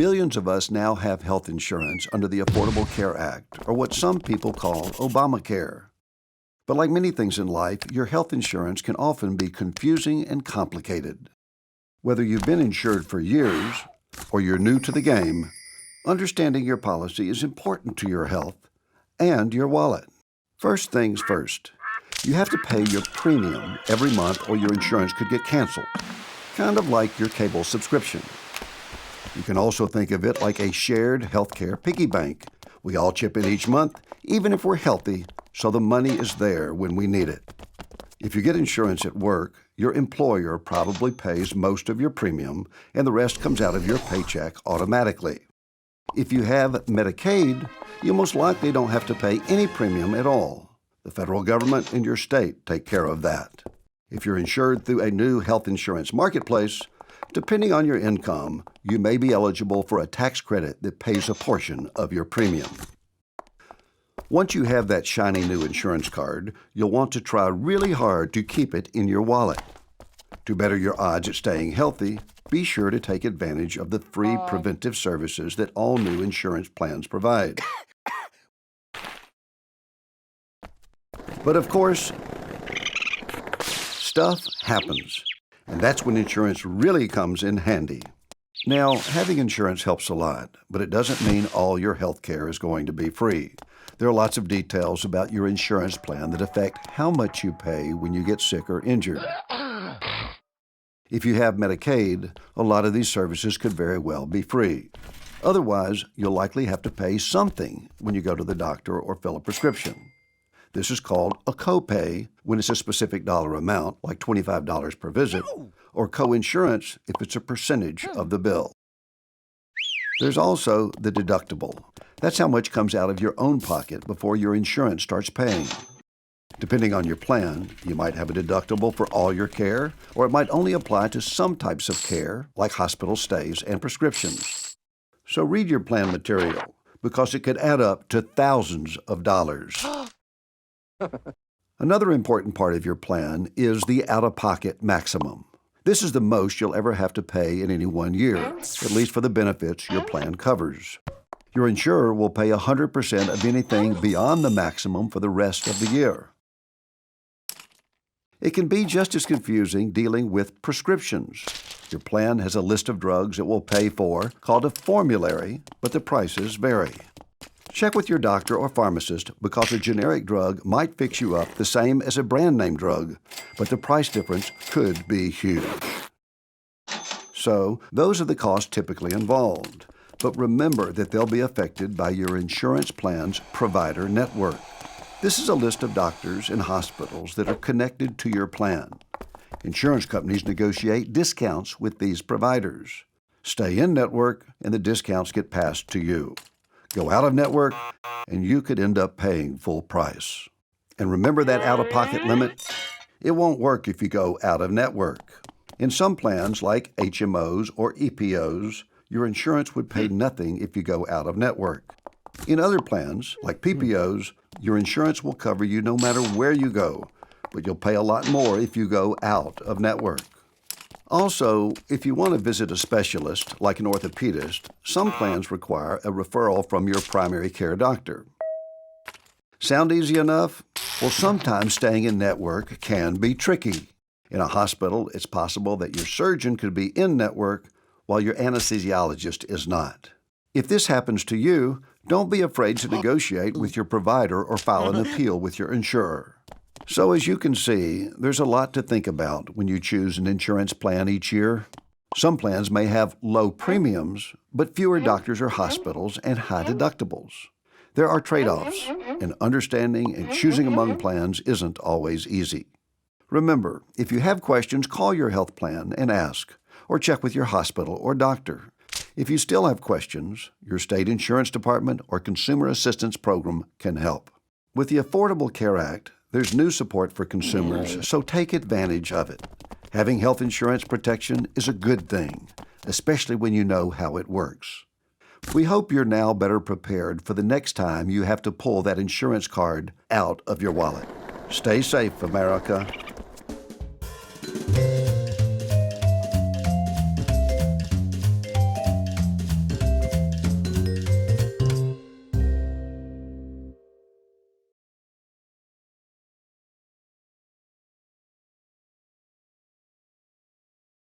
Millions of us now have health insurance under the Affordable Care Act, or what some people call Obamacare. But like many things in life, your health insurance can often be confusing and complicated. Whether you've been insured for years or you're new to the game, understanding your policy is important to your health and your wallet. First things first, you have to pay your premium every month or your insurance could get canceled, kind of like your cable subscription. You can also think of it like a shared healthcare piggy bank. We all chip in each month, even if we're healthy, so the money is there when we need it. If you get insurance at work, your employer probably pays most of your premium and the rest comes out of your paycheck automatically. If you have Medicaid, you most likely don't have to pay any premium at all. The federal government and your state take care of that. If you're insured through a new health insurance marketplace, depending on your income, you may be eligible for a tax credit that pays a portion of your premium. Once you have that shiny new insurance card, you'll want to try really hard to keep it in your wallet. To better your odds at staying healthy, be sure to take advantage of the free preventive services that all new insurance plans provide. But of course, stuff happens, and that's when insurance really comes in handy. Now, having insurance helps a lot, but it doesn't mean all your health care is going to be free. There are lots of details about your insurance plan that affect how much you pay when you get sick or injured. If you have Medicaid, a lot of these services could very well be free. Otherwise, you'll likely have to pay something when you go to the doctor or fill a prescription. This is called a copay when it's a specific dollar amount, like $25 per visit, or coinsurance if it's a percentage of the bill. There's also the deductible. That's how much comes out of your own pocket before your insurance starts paying. Depending on your plan, you might have a deductible for all your care, or it might only apply to some types of care, like hospital stays and prescriptions. So read your plan material, because it could add up to thousands of dollars. Another important part of your plan is the out-of-pocket maximum. This is the most you'll ever have to pay in any 1 year, at least for the benefits your plan covers. Your insurer will pay 100% of anything beyond the maximum for the rest of the year. It can be just as confusing dealing with prescriptions. Your plan has a list of drugs it will pay for, called a formulary, but the prices vary. Check with your doctor or pharmacist because a generic drug might fix you up the same as a brand name drug, but the price difference could be huge. So, those are the costs typically involved. But remember that they'll be affected by your insurance plan's provider network. This is a list of doctors and hospitals that are connected to your plan. Insurance companies negotiate discounts with these providers. Stay in network and the discounts get passed to you. Go out of network and you could end up paying full price. And remember that out-of-pocket limit? It won't work if you go out of network. In some plans, like HMOs or EPOs, your insurance would pay nothing if you go out of network. In other plans, like PPOs, your insurance will cover you no matter where you go, but you'll pay a lot more if you go out of network. Also, if you want to visit a specialist, like an orthopedist, some plans require a referral from your primary care doctor. Sound easy enough? Well, sometimes staying in network can be tricky. In a hospital, it's possible that your surgeon could be in network while your anesthesiologist is not. If this happens to you, don't be afraid to negotiate with your provider or file an appeal with your insurer. So as you can see, there's a lot to think about when you choose an insurance plan each year. Some plans may have low premiums, but fewer doctors or hospitals and high deductibles. There are trade-offs, and understanding and choosing among plans isn't always easy. Remember, if you have questions, call your health plan and ask, or check with your hospital or doctor. If you still have questions, your state insurance department or consumer assistance program can help. With the Affordable Care Act, there's new support for consumers, so take advantage of it. Having health insurance protection is a good thing, especially when you know how it works. We hope you're now better prepared for the next time you have to pull that insurance card out of your wallet. Stay safe, America.